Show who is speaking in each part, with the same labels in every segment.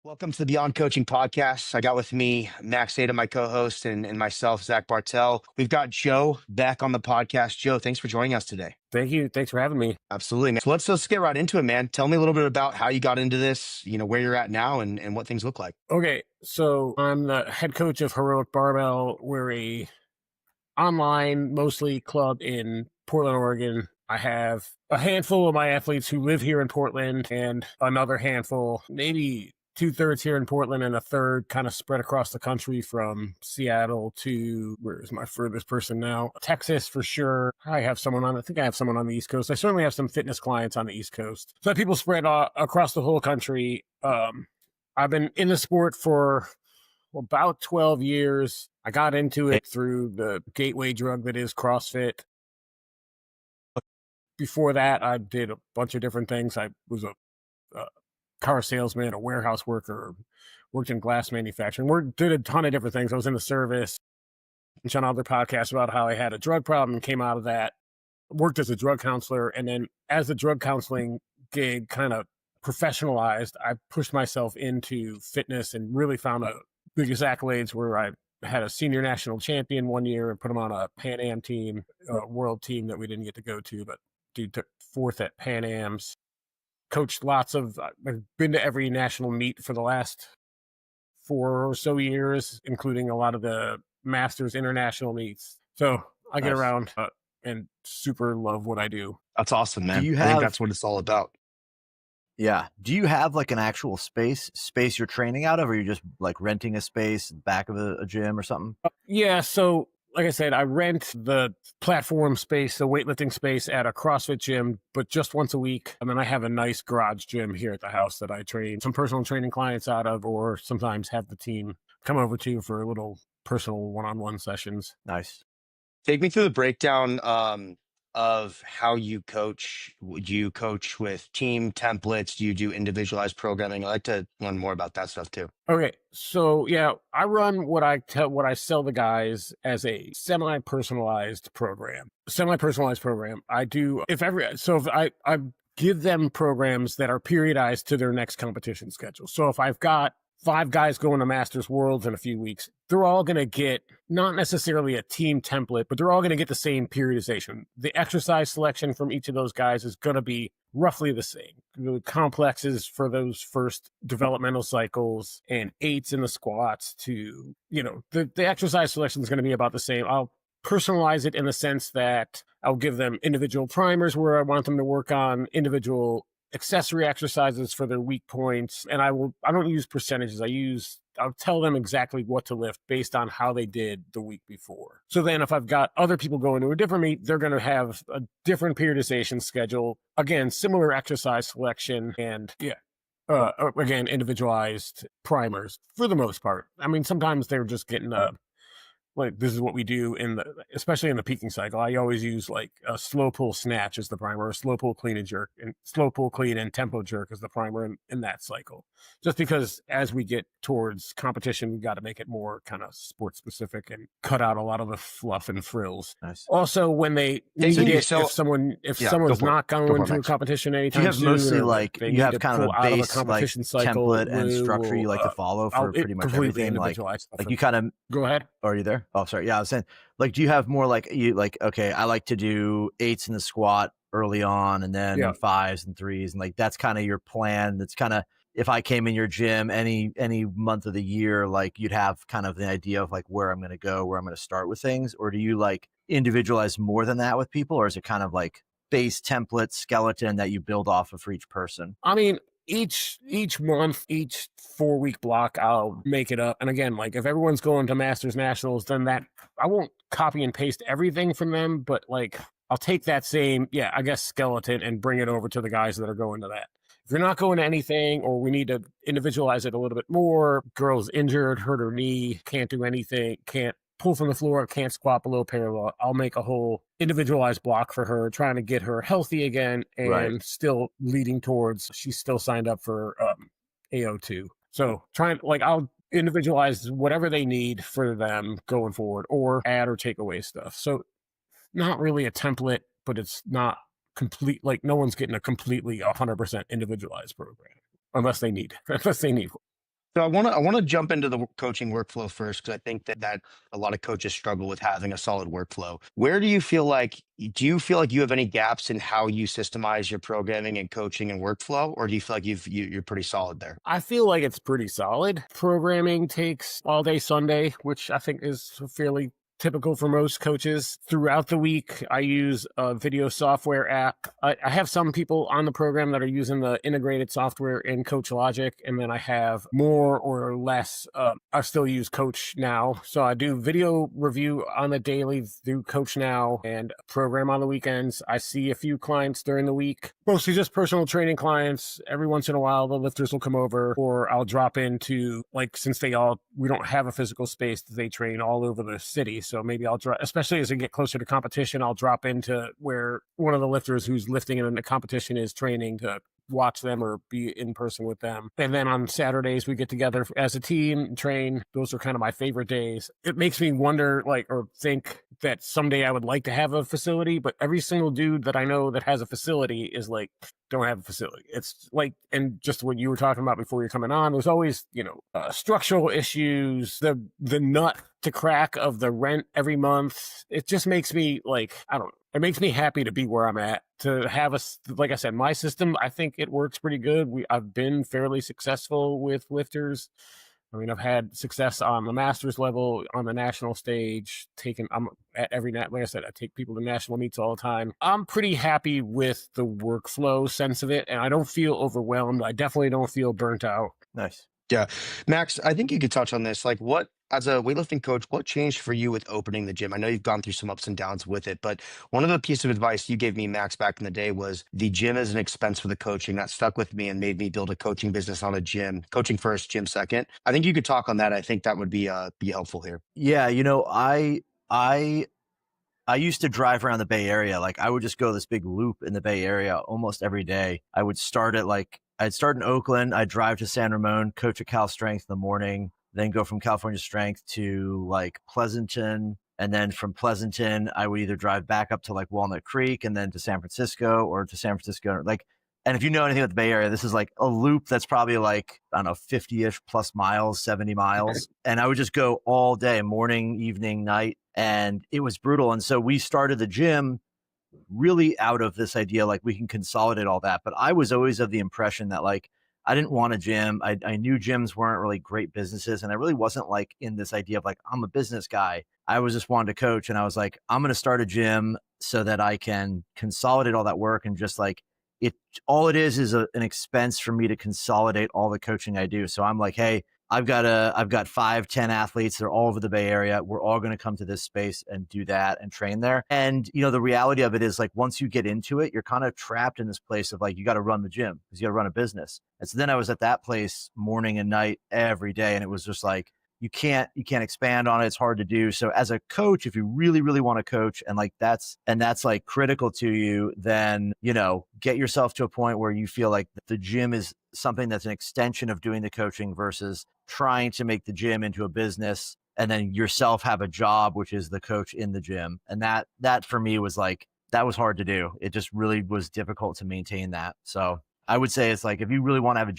Speaker 1: Welcome to the Beyond Coaching Podcast. I got with me Max Aita, my co-host, and myself, Zack Bartell. We've got Joe Beck on the podcast. Joe, thanks for joining us today.
Speaker 2: Thank you. Thanks for having me.
Speaker 1: Absolutely, man. So let's get right into it, man. Tell me a little bit about how you got into this, where you're at now and what things look like.
Speaker 2: Okay, so I'm the head coach of Heroic Barbell. We're a online, mostly club in Portland, Oregon. I have a handful of my athletes who live here in Portland and another handful, maybe 2/3 here in Portland and a third kind of spread across the country from Seattle to, where's my furthest person now? Texas for sure. I think I have someone on the East Coast. I certainly have some fitness clients on the East Coast. So people spread across the whole country. I've been in the sport for about 12 years. I got into it through the gateway drug that is CrossFit. Before that, I did a bunch of different things. I was a car salesman, a warehouse worker, worked in glass manufacturing, did a ton of different things. I was in the service, and on other podcasts about how I had a drug problem, came out of that, worked as a drug counselor. And then as the drug counseling gig kind of professionalized, I pushed myself into fitness and really found the biggest accolades where I had a senior national champion one year and put him on a Pan Am team, a world team that we didn't get to go to, but dude took fourth at Pan Am's. Coached I've been to every national meet for the last 4 or so years, including a lot of the Masters international meets. So I get around and super love what I do.
Speaker 1: That's awesome, man. I think that's what it's all about.
Speaker 3: Yeah. Do you have like an actual space you're training out of, or you're just like renting a space back of a gym or something?
Speaker 2: Yeah. So like I said, I rent the platform space, the weightlifting space at a CrossFit gym, but just once a week. And then I have a nice garage gym here at the house that I train some personal training clients out of, or sometimes have the team come over to for a little personal one-on-one sessions.
Speaker 3: Nice.
Speaker 1: Take me through the breakdown of how you coach. Do you coach with team templates? Do you do individualized programming? I'd like to learn more about that stuff too.
Speaker 2: Okay. So yeah, I run what I sell the guys as a semi-personalized program. I do, if I give them programs that are periodized to their next competition schedule. So if I've got 5 guys going to Masters Worlds in a few weeks, they're all going to get not necessarily a team template, but they're all going to get the same periodization. The exercise selection from each of those guys is going to be roughly the same. The complexes for those first developmental cycles and 8s in the squats to, the exercise selection is going to be about the same. I'll personalize it in the sense that I'll give them individual primers where I want them to work on individual accessory exercises for their weak points. And I don't use percentages. I'll tell them exactly what to lift based on how they did the week before. So then if I've got other people going to a different meet, they're going to have a different periodization schedule. Again, similar exercise selection and again, individualized primers for the most part. I mean, sometimes they're just getting like this is what we do especially in the peaking cycle. I always use like a slow pull snatch as the primer, a slow pull clean and jerk, and slow pull clean and tempo jerk as the primer in that cycle. Just because as we get towards competition, we got to make it more kind of sport specific and cut out a lot of the fluff and frills. Nice. Also, if someone's not going to a competition anytime soon,
Speaker 3: you have mostly you have kind of a base competition cycle template and structure you like to follow for pretty much everything. Like you kind of
Speaker 2: go ahead.
Speaker 3: Are you there? Oh, sorry. Yeah, I was saying, do you have more okay, I like to do 8s in the squat early on and then 5s and 3s. And that's kind of your plan. That's kind of, if I came in your gym any month of the year, you'd have kind of the idea of where I'm going to go, where I'm going to start with things. Or do you individualize more than that with people? Or is it kind of base template skeleton that you build off of for each person?
Speaker 2: I mean, each month, each 4-week block, I'll make it up. And again, if everyone's going to Masters Nationals, then I won't copy and paste everything from them, but I'll take that same, skeleton and bring it over to the guys that are going to that. If you're not going to anything, or we need to individualize it a little bit more, girl's injured, hurt her knee, can't do anything, can't pull from the floor, can't squat below parallel, I'll make a whole individualized block for her, trying to get her healthy again and still leading towards, she's still signed up for AO2. So I'll individualize whatever they need for them going forward, or add or take away stuff. So not really a template, but it's not complete. No one's getting a completely 100% individualized program unless they need.
Speaker 1: So I want to jump into the coaching workflow first because I think that a lot of coaches struggle with having a solid workflow. Where do you feel like you have any gaps in how you systemize your programming and coaching and workflow, or do you feel like you're pretty solid there?
Speaker 2: I feel like it's pretty solid. Programming takes all day Sunday, which I think is fairly typical for most coaches. Throughout the week, I use a video software app. I have some people on the program that are using the integrated software in Coach Logic, and then I have more or less. I still use Coach Now. So I do video review on the daily through Coach Now and program on the weekends. I see a few clients during the week, mostly just personal training clients. Every once in a while, the lifters will come over, or I'll drop into, like, since we don't have a physical space, they train all over the city. So maybe I'll drop, especially as I get closer to competition, I'll drop into where one of the lifters who's lifting in the competition is training to watch them or be in person with them. And then on Saturdays, we get together as a team and train. Those are kind of my favorite days. It makes me wonder, like, or think that someday I would like to have a facility, but every single dude that I know that has a facility is like, don't have a facility. It's like, and just what you were talking about before you're coming on, there's always, structural issues, the nut to crack of the rent every month. It just makes me like, I don't know. It makes me happy to be where I'm at, to have like I said, my system, I think it works pretty good. I've been fairly successful with lifters. I mean, I've had success on the masters level, on the national stage, I'm at every like I said, I take people to national meets all the time. I'm pretty happy with the workflow sense of it, and I don't feel overwhelmed. I definitely don't feel burnt out.
Speaker 3: Nice.
Speaker 1: Yeah. Max, I think you could touch on this. Like, as a weightlifting coach, what changed for you with opening the gym? I know you've gone through some ups and downs with it, but one of the pieces of advice you gave me, Max, back in the day was the gym is an expense for the coaching. That stuck with me and made me build a coaching business on a gym, coaching first, gym second. I think you could talk on that. I think that would be helpful here.
Speaker 3: Yeah. I used to drive around the Bay Area. Like, I would just go this big loop in the Bay Area almost every day. I'd start in Oakland. I'd drive to San Ramon, coach at Cal Strength in the morning, then go from California Strength to like Pleasanton. And then from Pleasanton, I would either drive back up to like Walnut Creek and then to San Francisco, or to San Francisco. And if you know anything about the Bay Area, this is like a loop that's probably like, I don't know, 50-ish plus miles, 70 miles. And I would just go all day, morning, evening, night. And it was brutal. And so we started the gym really out of this idea, like, we can consolidate all that. But I was always of the impression that, like, I didn't want a gym. I knew gyms weren't really great businesses. And I really wasn't like in this idea of like, I'm a business guy. I was just wanted to coach. And I was like, I'm going to start a gym so that I can consolidate all that work, and just like, all it is an expense for me to consolidate all the coaching I do. So I'm like, hey, I've got 5, 10 athletes. They're all over the Bay Area. We're all going to come to this space and do that and train there. And, the reality of it is, like, once you get into it, you're kind of trapped in this place of like, you got to run the gym because you got to run a business. And so then I was at that place morning and night every day. And it was just like, you can't expand on it. It's hard to do. So as a coach, if you really, really want to coach, and like that's like critical to you, then, get yourself to a point where you feel like the gym is something that's an extension of doing the coaching versus trying to make the gym into a business and then yourself have a job, which is the coach in the gym. And that for me was like, that was hard to do. It just really was difficult to maintain that. So I would say it's like, if you really want to have a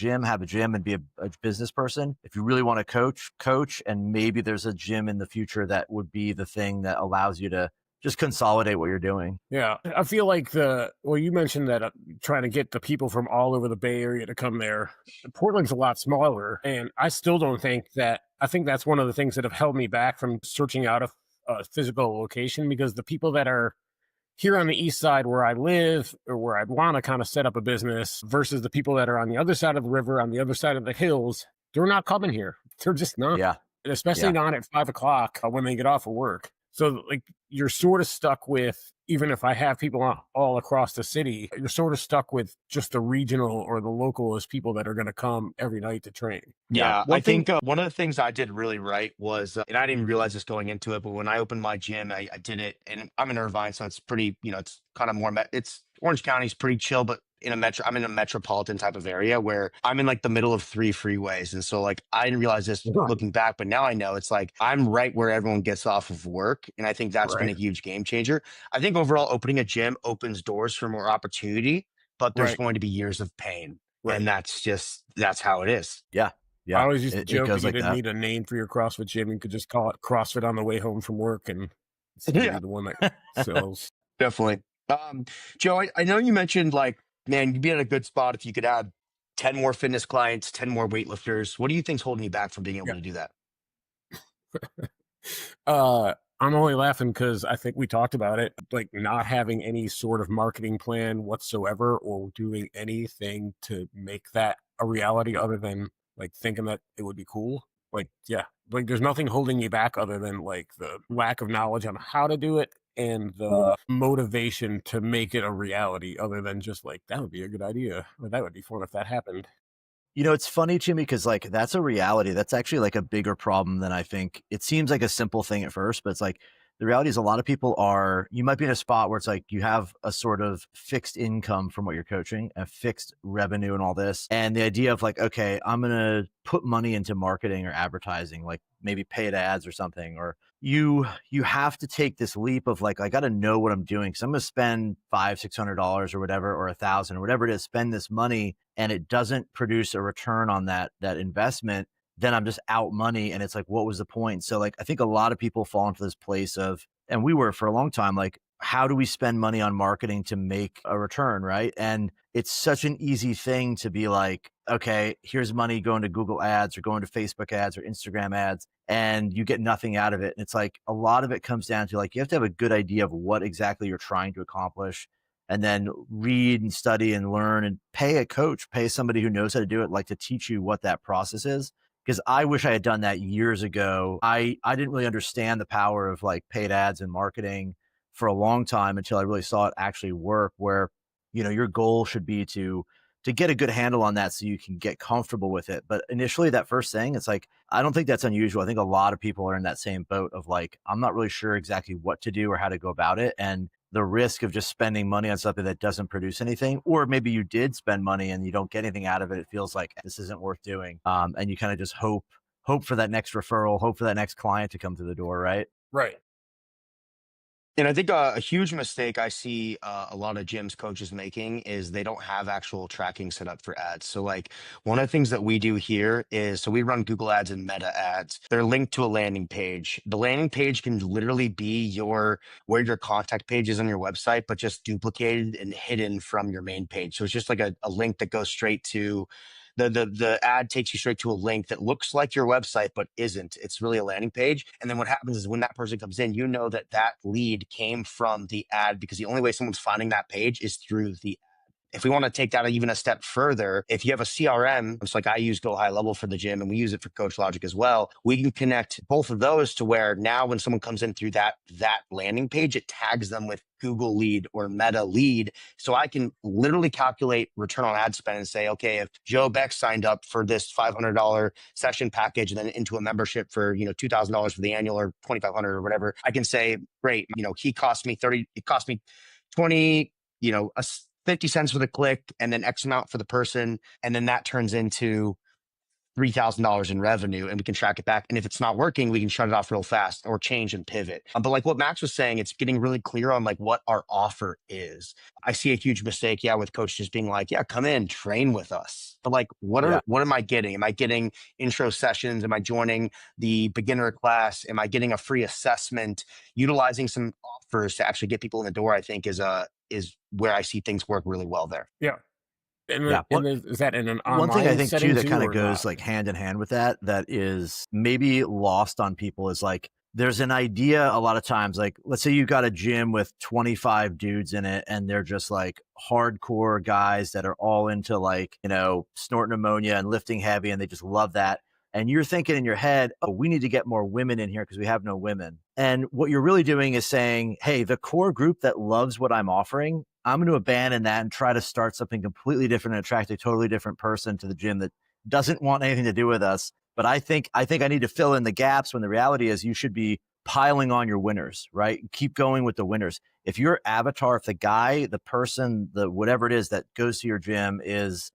Speaker 3: gym and be a business person. If you really want to coach, and maybe there's a gym in the future that would be the thing that allows you to just consolidate what you're doing.
Speaker 2: Yeah. I feel like you mentioned that trying to get the people from all over the Bay Area to come there. Portland's a lot smaller, and I still don't think that, I think that's one of the things that have held me back from searching out a physical location, because the people that are here on the east side where I live, or where I'd want to kind of set up a business, versus the people that are on the other side of the river, on the other side of the hills, they're not coming here. They're just not.
Speaker 3: Yeah.
Speaker 2: Especially not at 5 o'clock when they get off of work. So like, you're sort of stuck with, even if I have people all across the city, you're sort of stuck with just the regional or the localist people that are going to come every night to train.
Speaker 1: Yeah, I think one of the things I did really right was, and I didn't realize this going into it, but when I opened my gym, I did it, and I'm in Irvine, so it's pretty, it's kind of more, it's Orange County's pretty chill, but I'm in a metropolitan type of area where I'm in like the middle of 3 freeways. And so like, I didn't realize this looking back, but now I know it's like, I'm right where everyone gets off of work. And I think that's been a huge game changer. I think overall opening a gym opens doors for more opportunity, but there's going to be years of pain. And that's how it is.
Speaker 3: Yeah.
Speaker 2: I
Speaker 3: Yeah,
Speaker 2: always used to
Speaker 3: it
Speaker 2: joke that
Speaker 3: goes
Speaker 2: you
Speaker 3: like
Speaker 2: didn't
Speaker 3: that.
Speaker 2: need a name for your CrossFit gym. You could just call it CrossFit on the way home from work, and it's going to
Speaker 1: Yeah,
Speaker 2: be the one that sells.
Speaker 1: definitely. Joe, I know you mentioned like, man, you'd be in a good spot if you could add 10 more fitness clients, 10 more weightlifters. What do you think's holding you back from being able
Speaker 2: Yeah.
Speaker 1: to do that?
Speaker 2: I'm only laughing because I think we talked about it, like not having any sort of marketing plan whatsoever or doing anything to make that a reality other than like thinking that it would be cool. Like, yeah, like there's nothing holding me back other than like the lack of knowledge on how to do it and the motivation to make it a reality other than just like, that would be a good idea. Or that would be fun if that happened.
Speaker 3: You know, it's funny, Jimmy, because like that's a reality. That's actually like a bigger problem than I think. It seems like a simple thing at first, but it's like the reality is a lot of people are, you might be in a spot where it's like you have a sort of fixed income from what you're coaching, a fixed revenue and all this. And the idea of like, okay, I'm going to put money into marketing or advertising, like maybe paid ads or something, or you have to take this leap of like, I got to know what I'm doing. Cause I'm going to spend $500-600 or whatever, or 1,000 or whatever it is, spend this money and it doesn't produce a return on that investment, then I'm just out money. And it's like, what was the point? So like, I think a lot of people fall into this place of, and we were for a long time, like, how do we spend money on marketing to make a return? Right. And it's such an easy thing to be like, okay, here's money going to Google ads or going to Facebook ads or Instagram ads, and you get nothing out of it. And it's like a lot of it comes down to like, you have to have a good idea of what exactly you're trying to accomplish, and then read and study and learn and pay a coach, pay somebody who knows how to do it, like to teach you what that process is. Because I wish I had done that years ago. I didn't really understand the power of like paid ads and marketing for a long time until I really saw it actually work, where, you know, your goal should be to get a good handle on that so you can get comfortable with it. But initially that first thing, it's like, I don't think that's unusual. I think a lot of people are in that same boat of like, I'm not really sure exactly what to do or how to go about it. And the risk of just spending money on something that doesn't produce anything, or maybe you did spend money and you don't get anything out of it. It feels like this isn't worth doing. And you kind of just hope for that next referral, hope for that next client to come through the door. Right.
Speaker 2: Right.
Speaker 1: And I think a huge mistake I see a lot of gyms coaches making is they don't have actual tracking set up for ads. So like one of the things that we do here is, so we run Google ads and meta ads. They're linked to a landing page. The landing page can literally be where your contact page is on your website, but just duplicated and hidden from your main page. So it's just like a link that goes straight to the ad, takes you straight to a link that looks like your website but isn't. It's really a landing page. And then what happens is when that person comes in, you know that that lead came from the ad, because the only way someone's finding that page is through the. If we want to take that even a step further, if you have a CRM, it's like I use Go High Level for the gym and we use it for Coach Logic as well. We can connect both of those to where now when someone comes in through that landing page, it tags them with Google lead or Meta lead. So I can literally calculate return on ad spend and say, okay, if Joe Beck signed up for this $500 session package and then into a membership for, $2,000 for the annual or 2,500 or whatever, I can say, great, he cost me 30, it cost me 20, 50 cents for the click and then X amount for the person. And then that turns into $3,000 in revenue and we can track it back. And if it's not working, we can shut it off real fast or change and pivot. But like what Max was saying, it's getting really clear on like what our offer is. I see a huge mistake, with coaches being like, come in, train with us. But like, what am I getting? Am I getting intro sessions? Am I joining the beginner class? Am I getting a free assessment? Utilizing some offers to actually get people in the door, I think is where I see things work really well there.
Speaker 2: Yeah.
Speaker 3: Yeah.
Speaker 2: Is that in an online
Speaker 3: One thing I think
Speaker 2: setting
Speaker 3: too that kind
Speaker 2: or
Speaker 3: of goes
Speaker 2: not?
Speaker 3: like hand in hand with that is maybe lost on people is like, there's an idea a lot of times, like, let's say you've got a gym with 25 dudes in it and they're just like hardcore guys that are all into like, snorting ammonia and lifting heavy and they just love that. And you're thinking in your head, oh, we need to get more women in here because we have no women. And what you're really doing is saying, hey, the core group that loves what I'm offering, I'm going to abandon that and try to start something completely different and attract a totally different person to the gym that doesn't want anything to do with us. But I think I need to fill in the gaps when the reality is you should be piling on your winners, right? Keep going with the winners. If your avatar, if the guy, the person, the whatever it is that goes to your gym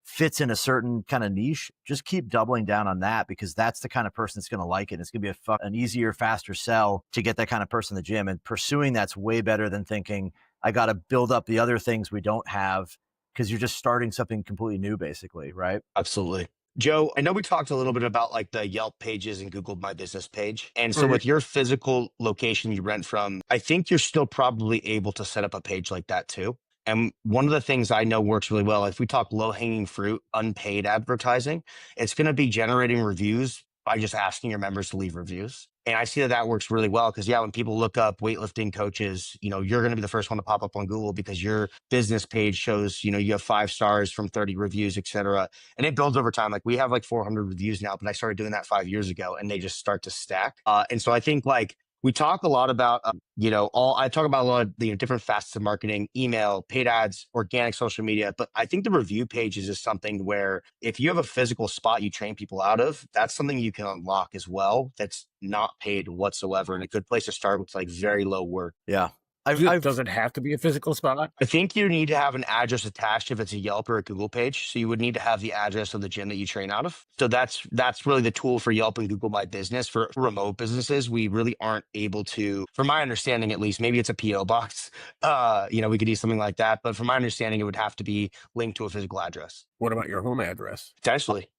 Speaker 3: fits in a certain kind of niche, just keep doubling down on that, because that's the kind of person that's going to like it. It's going to be an easier, faster sell to get that kind of person in the gym. And pursuing that's way better than thinking, I got to build up the other things we don't have, because you're just starting something completely new, basically, right?
Speaker 1: Absolutely. Joe, I know we talked a little bit about like the Yelp pages and Google My Business page. And so
Speaker 2: Mhm.
Speaker 1: with your physical location you rent from, I think you're still probably able to set up a page like that too. And one of the things I know works really well, if we talk low hanging fruit, unpaid advertising, it's going to be generating reviews by just asking your members to leave reviews. And I see that that works really well because, yeah, when people look up weightlifting coaches, you're going to be the first one to pop up on Google because your business page shows, you have 5 stars from 30 reviews, et cetera, and it builds over time. Like we have like 400 reviews now, but I started doing that 5 years ago, and they just start to stack. And so I think like we talk a lot about, I talk about a lot of the different facets of marketing, email, paid ads, organic social media. But I think the review pages is something where if you have a physical spot you train people out of, that's something you can unlock as well. That's not paid whatsoever, and a good place to start with like very low work.
Speaker 3: Yeah.
Speaker 2: Does it have to be a physical spot?
Speaker 1: I think you need to have an address attached if it's a Yelp or a Google page. So you would need to have the address of the gym that you train out of. So that's really the tool for Yelp and Google My Business. For remote businesses, we really aren't able to, from my understanding at least, maybe it's a PO box. We could do something like that. But from my understanding, it would have to be linked to a physical address.
Speaker 2: What about your home address?
Speaker 1: Potentially.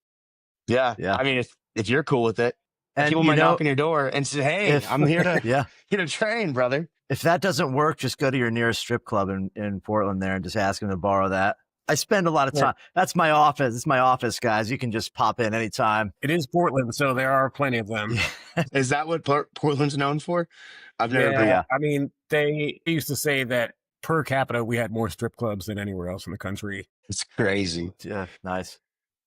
Speaker 1: Yeah.
Speaker 3: Yeah.
Speaker 1: I mean, if you're cool with it.
Speaker 3: And
Speaker 1: people might knock on your door and say, "Hey, I'm here to train, brother."
Speaker 3: If that doesn't work, just go to your nearest strip club in Portland there and just ask them to borrow that. I spend a lot of time. That's my office. It's my office, guys. You can just pop in anytime.
Speaker 2: It is Portland, so there are plenty of them.
Speaker 1: Is that what Portland's known for? I've never been.
Speaker 2: Yeah. I mean, they used to say that per capita, we had more strip clubs than anywhere else in the country.
Speaker 1: It's crazy.
Speaker 3: Yeah, nice.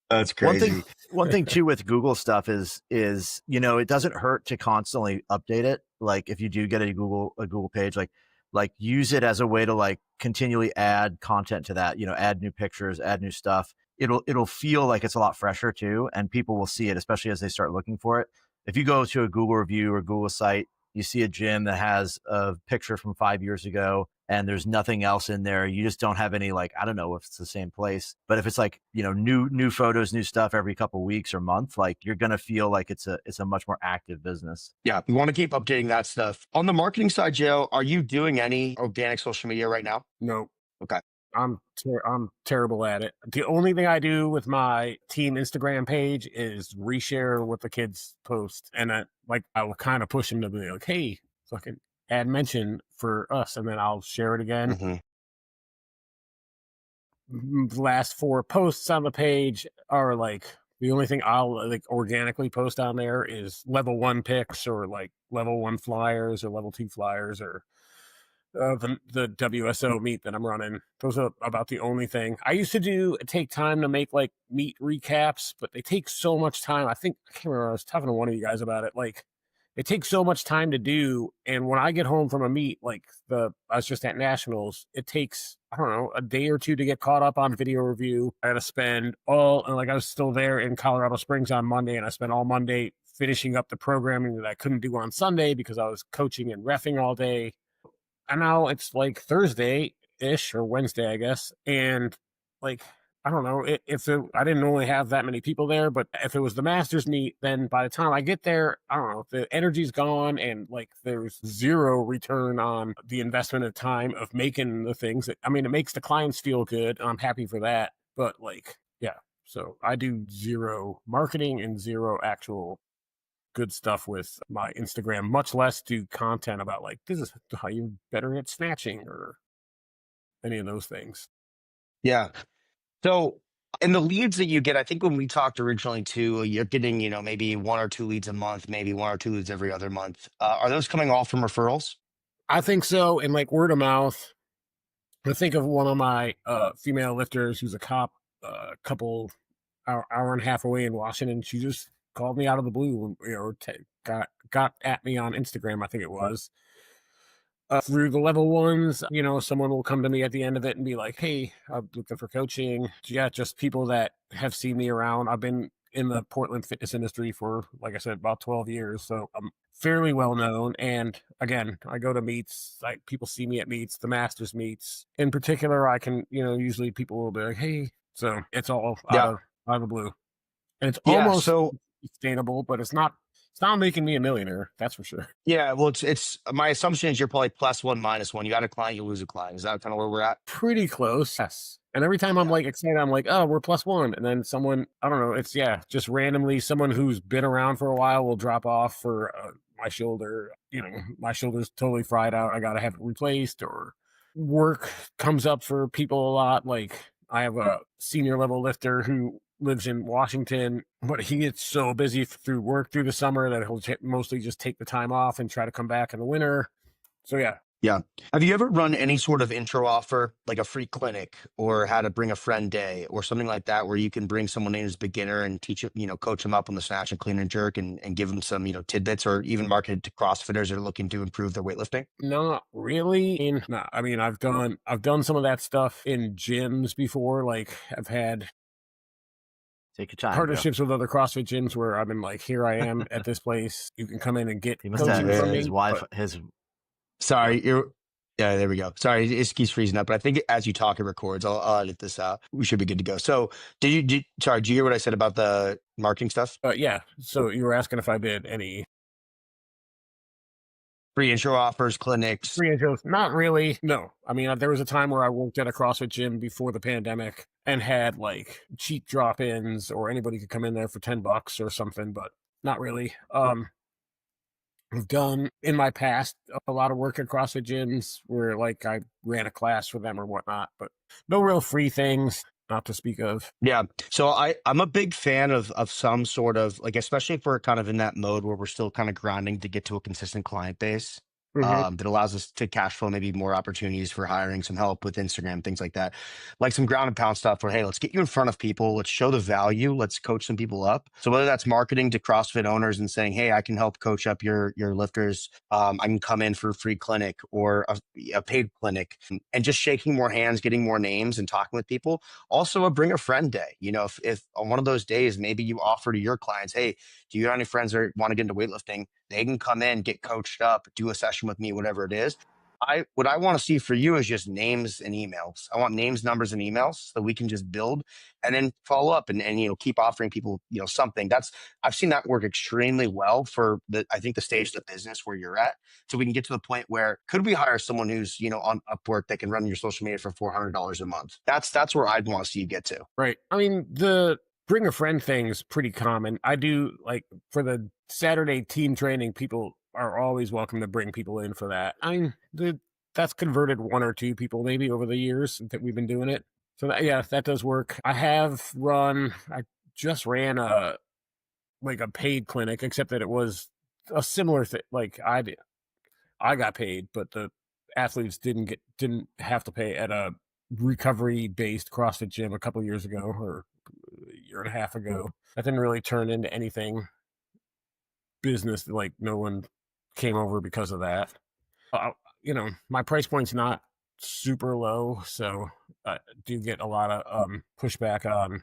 Speaker 1: That's crazy.
Speaker 3: One thing too with Google stuff is it doesn't hurt to constantly update it. Like if you do get a Google page, like use it as a way to like continually add content to that. Add new pictures, add new stuff. It'll feel like it's a lot fresher too, and people will see it, especially as they start looking for it. If you go to a Google review or Google site, you see a gym that has a picture from 5 years ago and there's nothing else in there. You just don't have any, like, I don't know if it's the same place, but if it's like, new photos, new stuff every couple of weeks or month, like you're going to feel like it's a much more active business.
Speaker 1: Yeah. We want to keep updating that stuff. On the marketing side, Joe, are you doing any organic social media right now?
Speaker 2: No.
Speaker 1: Okay.
Speaker 2: I'm terrible at it. The only thing I do with my team Instagram page is reshare what the kids post, and I will kind of push them to be like, "Hey, fucking add mention for us," and then I'll share it again. The last 4 posts on the page are like the only thing I'll like organically post on there is level 1 picks or like level 1 flyers or level 2 flyers or the WSO meet that I'm running. Those are about the only thing. I used to take time to make like meet recaps, but they take so much time. I can't remember, I was talking to one of you guys about it. Like it takes so much time to do. And when I get home from a meet, like I was just at Nationals, it takes, I don't know, a day or 2 to get caught up on video review. I had to spend I was still there in Colorado Springs on Monday, and I spent all Monday finishing up the programming that I couldn't do on Sunday because I was coaching and reffing all day. And now it's like Thursday-ish or Wednesday, I guess. And like, I don't know I didn't only have that many people there, but if it was the Masters meet, then by the time I get there, I don't know, the energy's gone and like there's zero return on the investment of time of making the things. It makes the clients feel good. And I'm happy for that. But like, yeah. So I do zero marketing and zero actual good stuff with my Instagram, much less do content about like, this is how you're better at snatching or any of those things.
Speaker 1: Yeah. So in the leads that you get, I think when we talked originally too, you're getting, maybe 1 or 2 leads a month, maybe 1 or 2 leads every other month. Are those coming all from referrals?
Speaker 2: I think so. And like word of mouth. I think of one of my female lifters who's a cop, couple hour and a half away in Washington. She just called me out of the blue, got at me on Instagram, I think it was. Through the level 1s, someone will come to me at the end of it and be like, "Hey, I'm looking for coaching." Yeah, just people that have seen me around. I've been in the Portland fitness industry for, like I said, about 12 years. So I'm fairly well known. And again, I go to meets, like people see me at meets, the Masters meets. In particular, I can, usually people will be like, "Hey," so it's all out of the blue. And it's almost sustainable, but it's not making me a millionaire, that's for sure.
Speaker 1: Yeah, well, it's my assumption is you're probably +1, -1. You got a client, you lose a client. Is that kind of where we're at?
Speaker 2: Pretty close, yes. And every time I'm
Speaker 3: Yeah.
Speaker 2: like excited, I'm like, oh, we're +1. And then someone, I don't know, it's just randomly someone who's been around for a while will drop off for my shoulder. My shoulder's totally fried out. I got to have it replaced, or work comes up for people a lot. Like I have a senior level lifter who lives in Washington, but he gets so busy through work through the summer that he'll mostly just take the time off and try to come back in the winter. So yeah.
Speaker 1: Yeah. Have you ever run any sort of intro offer, like a free clinic or how to bring a friend day or something like that, where you can bring someone in as a beginner and teach it, coach them up on the snatch and clean and jerk and give them some, tidbits, or even market it to CrossFitters that are looking to improve their weightlifting?
Speaker 2: Not really. No, I mean, I've done some of that stuff in gyms before. Like I've had
Speaker 3: Take your time, Joe.
Speaker 2: partnerships with other CrossFit gyms where I've been like, here I am at this place. You can come in and get
Speaker 3: He must have
Speaker 2: coaching from
Speaker 3: his
Speaker 2: me.
Speaker 3: wife,
Speaker 2: But
Speaker 3: his
Speaker 1: Sorry, yeah, there we go. Sorry, it keeps freezing up, but I think as you talk, it records. I'll edit this out. We should be good to go. So, sorry, did you hear what I said about the marketing stuff?
Speaker 2: yeah. So you were asking if I did any
Speaker 1: Free intro offers, clinics.
Speaker 2: free intros? Not really. No. I mean, there was a time where I worked at a CrossFit gym before the pandemic and had like cheap drop-ins, or anybody could come in there for $10 or something, but not really. I've done in my past a lot of work at CrossFit gyms where like I ran a class for them or whatnot, but no real free things, not to speak of.
Speaker 1: Yeah. So I'm a big fan of some sort of, like, especially if we're kind of in that mode where we're still kind of grinding to get to a consistent client base. That allows us to cash flow maybe more opportunities for hiring some help with Instagram, things like that. Like some ground and pound stuff where, hey, let's get you in front of people. Let's show the value. Let's coach some people up. So whether that's marketing to CrossFit owners and saying, hey, I can help coach up your lifters. I can come in for a free clinic or a paid clinic, and just shaking more hands, getting more names and talking with people. Also a bring a friend day. If on one of those days, maybe you offer to your clients, hey, do you have any friends that want to get into weightlifting? They can come in, get coached up, do a session with me, whatever it is. What I want to see for you is just names and emails. I want names, numbers, and emails so we can just build and then follow up and keep offering people, something. I've seen that work extremely well for I think the stage of the business where you're at. So we can get to the point where could we hire someone who's, on Upwork that can run your social media for $400 a month? That's where I'd want to see you get to.
Speaker 2: Right. I mean, the bring a friend thing is pretty common. I do like for the Saturday team training, people are always welcome to bring people in for that. I mean, that's converted one or two people maybe over the years that we've been doing it. So that does work. I just ran a paid clinic, except that it was a similar thing. Like I got paid, but the athletes didn't have to pay at a recovery based CrossFit gym a couple years ago or a year and a half ago. That didn't really turn into anything business. Like no one came over because of that. My price point's not super low, so I do get a lot of pushback on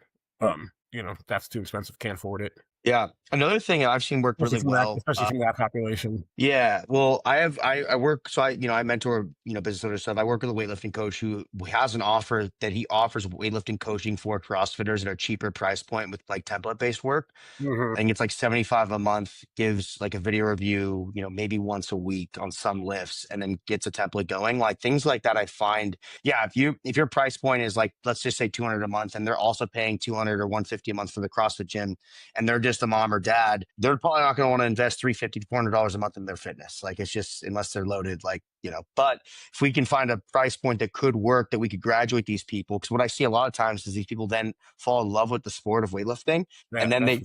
Speaker 2: that's too expensive, can't afford it.
Speaker 1: Yeah. Another thing I've seen work really well,
Speaker 2: especially from that population.
Speaker 1: yeah. Well, I work, so I mentor, business owners stuff. I work with a weightlifting coach who has an offer that he offers weightlifting coaching for CrossFitters at a cheaper price point with like template based work. I think it's like 75 a month, gives like a video review, maybe once a week on some lifts, and then gets a template going. Like things like that, I find, yeah, if your price point is like, let's just say 200 a month, and they're also paying 200 or 150 a month for the CrossFit gym, and they're just a mom or dad, they're probably not going to want to invest $350 to $400 a month in their fitness. Like it's just, unless they're loaded, but if we can find a price point that could work, that we could graduate these people, because what I see a lot of times is these people then fall in love with the sport of weightlifting, and then they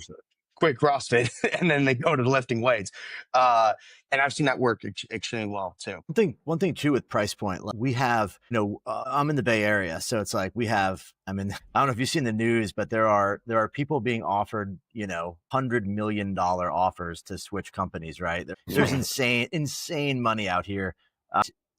Speaker 1: quit CrossFit and then they go to lifting weights. And I've seen that work extremely well too.
Speaker 3: One thing too with price point, like we have, I'm in the Bay Area, so it's like I don't know if you've seen the news, but there are people being offered, $100 million offers to switch companies, right? There's insane money out here.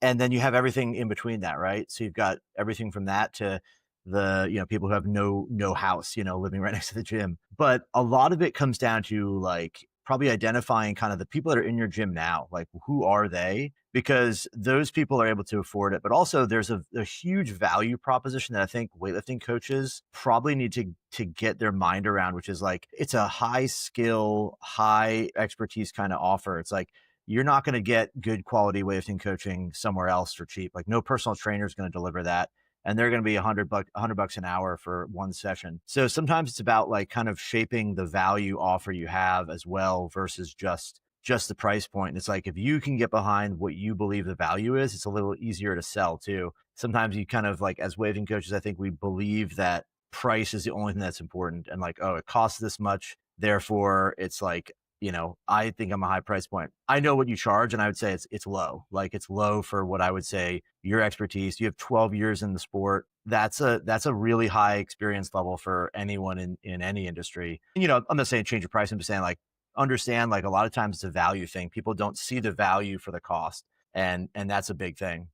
Speaker 3: And then you have everything in between that, right? So you've got everything from that to the, people who have no house, living right next to the gym. But a lot of it comes down to like probably identifying kind of the people that are in your gym now, like who are they? Because those people are able to afford it. But also there's a huge value proposition that I think weightlifting coaches probably need to get their mind around, which is like, it's a high skill, high expertise kind of offer. It's like, you're not going to get good quality weightlifting coaching somewhere else for cheap. Like no personal trainer is going to deliver that. and they're going to be $100 an hour for one session. So sometimes it's about like kind of shaping the value offer you have as well versus just the price point. And it's like, if you can get behind what you believe the value is, it's a little easier to sell too. Sometimes you kind of like, as weightlifting coaches, I think we believe that price is the only thing that's important, and like, oh, it costs this much, therefore it's like, I think I'm a high price point. I know what you charge, and I would say it's low. Like, it's low for what I would say your expertise. You have 12 years in the sport. That's a really high experience level for anyone in any industry. And, I'm not saying change your price. I'm just saying, like, understand, like, a lot of times it's a value thing. People don't see the value for the cost, and that's a big thing.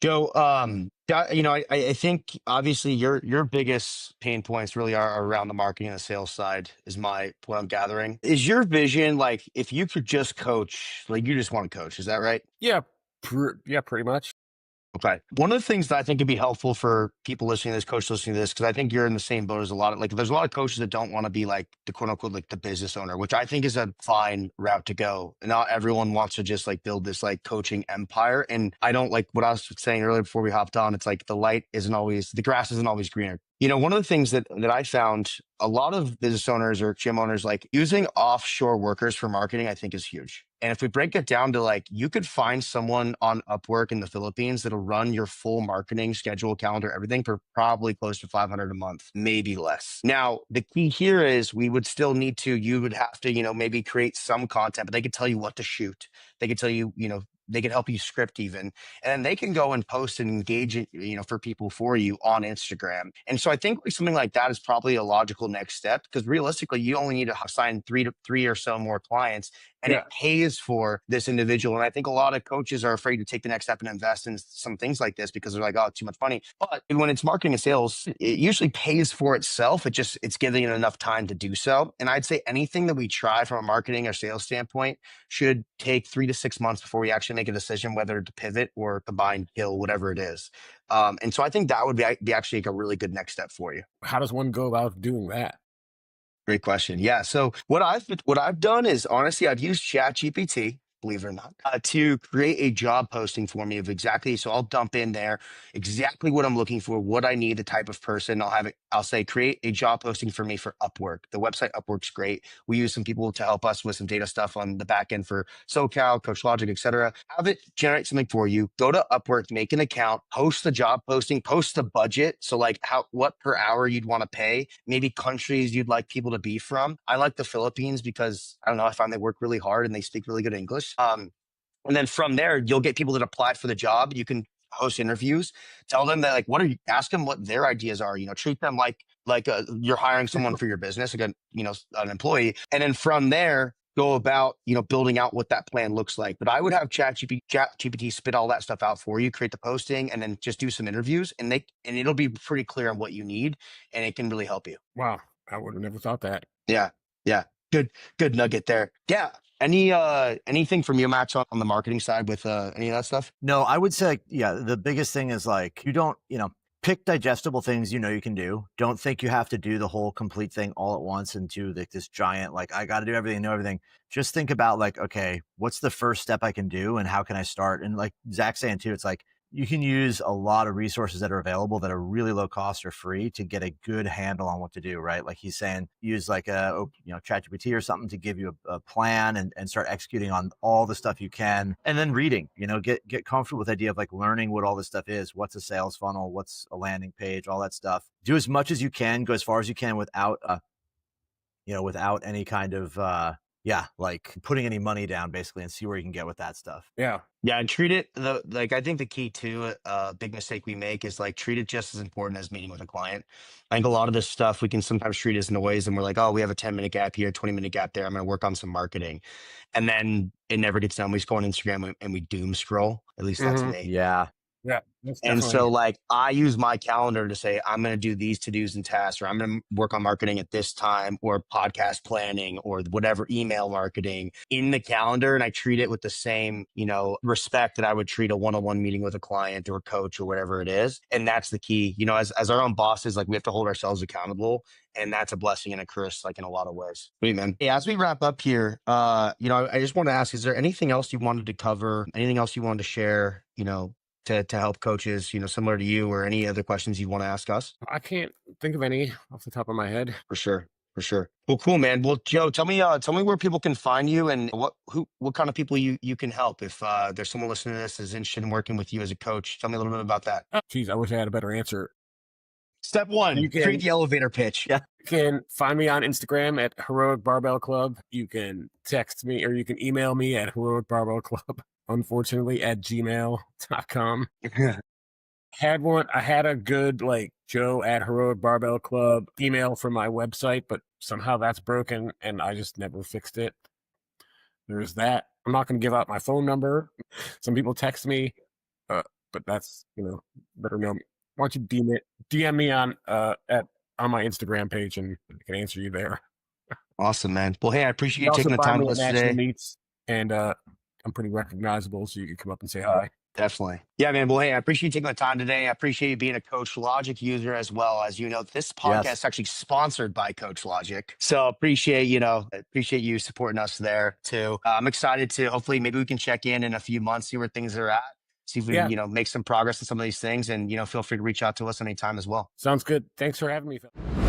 Speaker 1: Joe, I think obviously your biggest pain points really are around the marketing and the sales side, is what I'm gathering. Is your vision, like, if you could just coach, like, you just want to coach, is that right?
Speaker 2: Yeah, pretty much.
Speaker 1: Okay. One of the things that I think could be helpful for people listening to this, coach listening to this, because I think you're in the same boat as there's a lot of coaches that don't want to be like the quote unquote, like the business owner, which I think is a fine route to go. Not everyone wants to just like build this like coaching empire. And I don't, like what I was saying earlier before we hopped on, it's like the grass isn't always greener. One of the things that I found, a lot of business owners or gym owners, like, using offshore workers for marketing, I think is huge. And if we break it down to, like, you could find someone on Upwork in the Philippines that'll run your full marketing schedule, calendar, everything for probably close to 500 a month, maybe less. Now, the key here is you would have to, maybe create some content, but they could tell you what to shoot. They could tell you, they could help you script even, and then they can go and post and engage it, for people for you on Instagram. And so I think like something like that is probably a logical next step, because realistically, you only need to sign three or so more clients, and it pays for this individual. And I think a lot of coaches are afraid to take the next step and invest in some things like this because they're like, oh, it's too much money. But when it's marketing and sales, it usually pays for itself. It's giving it enough time to do so. And I'd say anything that we try from a marketing or sales standpoint should take 3 to 6 months before we actually make a decision whether to pivot or combine, kill, whatever it is. And so I think that would be actually like a really good next step for you.
Speaker 2: How does one go about doing that?
Speaker 1: Great question. Yeah. So what I've done is, honestly, I've used ChatGPT, believe it or not, to create a job posting for me of exactly. So I'll dump in there exactly what I'm looking for, what I need, the type of person. I'll say, create a job posting for me for Upwork. The website Upwork's great. We use some people to help us with some data stuff on the back end for SoCal, Coach Logic, etc. Have it generate something for you. Go to Upwork, make an account, post the job posting, post the budget. So like what per hour you'd want to pay, maybe countries you'd like people to be from. I like the Philippines because, I don't know, I find they work really hard and they speak really good English. And then from there, you'll get people that applied for the job. You can host interviews, tell them that, like, ask them what their ideas are, treat them like you're hiring someone for your business, again, an employee. And then from there, go about, building out what that plan looks like. But I would have ChatGPT spit all that stuff out for you, create the posting, and then just do some interviews, and it'll be pretty clear on what you need, and it can really help you.
Speaker 2: Wow. I would have never thought that.
Speaker 1: Yeah. Yeah. Good nugget there. Yeah. Anything from you, Max, on the marketing side with any of that stuff?
Speaker 3: No, I would say, the biggest thing is like, you don't, pick digestible things you can do. Don't think you have to do the whole complete thing all at once and do like this giant, like, I got to do everything, know everything. Just think about like, okay, what's the first step I can do and how can I start? And like Zach's saying too, it's like, you can use a lot of resources that are available that are really low cost or free to get a good handle on what to do, right? Like he's saying, use like ChatGPT or something to give you a plan and start executing on all the stuff you can. And then reading, get comfortable with the idea of like learning what all this stuff is. What's a sales funnel? What's a landing page? All that stuff. Do as much as you can, go as far as you can without any kind of, like putting any money down basically, and see where you can get with that stuff.
Speaker 1: Yeah. Yeah. And treat it I think the key to big mistake we make is like, treat it just as important as meeting with a client. I think a lot of this stuff we can sometimes treat as noise, and we're like, oh, we have a 10-minute gap here, 20-minute gap there, I'm going to work on some marketing. And then it never gets done. We just go on Instagram and we doom scroll. At least that's me.
Speaker 3: Yeah.
Speaker 2: Yeah.
Speaker 1: And so like, I use my calendar to say, I'm going to do these to-dos and tasks, or I'm going to work on marketing at this time, or podcast planning, or whatever, email marketing in the calendar. And I treat it with the same, respect that I would treat a one-on-one meeting with a client or a coach or whatever it is. And that's the key, as our own bosses, like, we have to hold ourselves accountable, and that's a blessing and a curse, like, in a lot of ways. Sweet, man. Hey, as we wrap up here, I just want to ask, is there anything else you wanted to cover? Anything else you wanted to share, to help coaches, similar to you, or any other questions you want to ask us?
Speaker 2: I can't think of any off the top of my head.
Speaker 1: For sure. For sure. Well, cool, man. Well, Joe, tell me where people can find you and what kind of people you can help. If there's someone listening to this is interested in working with you as a coach, tell me a little bit about that.
Speaker 2: Oh, geez, I wish I had a better answer.
Speaker 1: Step one, create the elevator pitch.
Speaker 3: Yeah.
Speaker 2: You can find me on Instagram at Heroic Barbell Club. You can text me or you can email me at Heroic Barbell Club, unfortunately, at gmail.com. I had a good Joe at Heroic Barbell Club email from my website, but somehow that's broken and I just never fixed it. There's that. I'm not going to give out my phone number. Some people text me, but that's, better know me. Why don't you DM me on my Instagram page and I can answer you there.
Speaker 1: Awesome, man. Well, hey, I appreciate you
Speaker 2: also
Speaker 1: taking the
Speaker 2: find
Speaker 1: time
Speaker 2: me
Speaker 1: with
Speaker 2: at
Speaker 1: us
Speaker 2: National
Speaker 1: today.
Speaker 2: Meets, and I'm pretty recognizable, so you can come up and say hi.
Speaker 1: Definitely. Yeah, man. Well, hey, I appreciate you taking the time today. I appreciate you being a Coach Logic user as well. As you know, this podcast
Speaker 3: Yes.
Speaker 1: is actually sponsored by Coach Logic. So appreciate you supporting us there too. I'm excited to hopefully maybe we can check in a few months, see where things are at, see if we can, make some progress in some of these things, and, feel free to reach out to us anytime as well.
Speaker 2: Sounds good. Thanks for having me, Phil.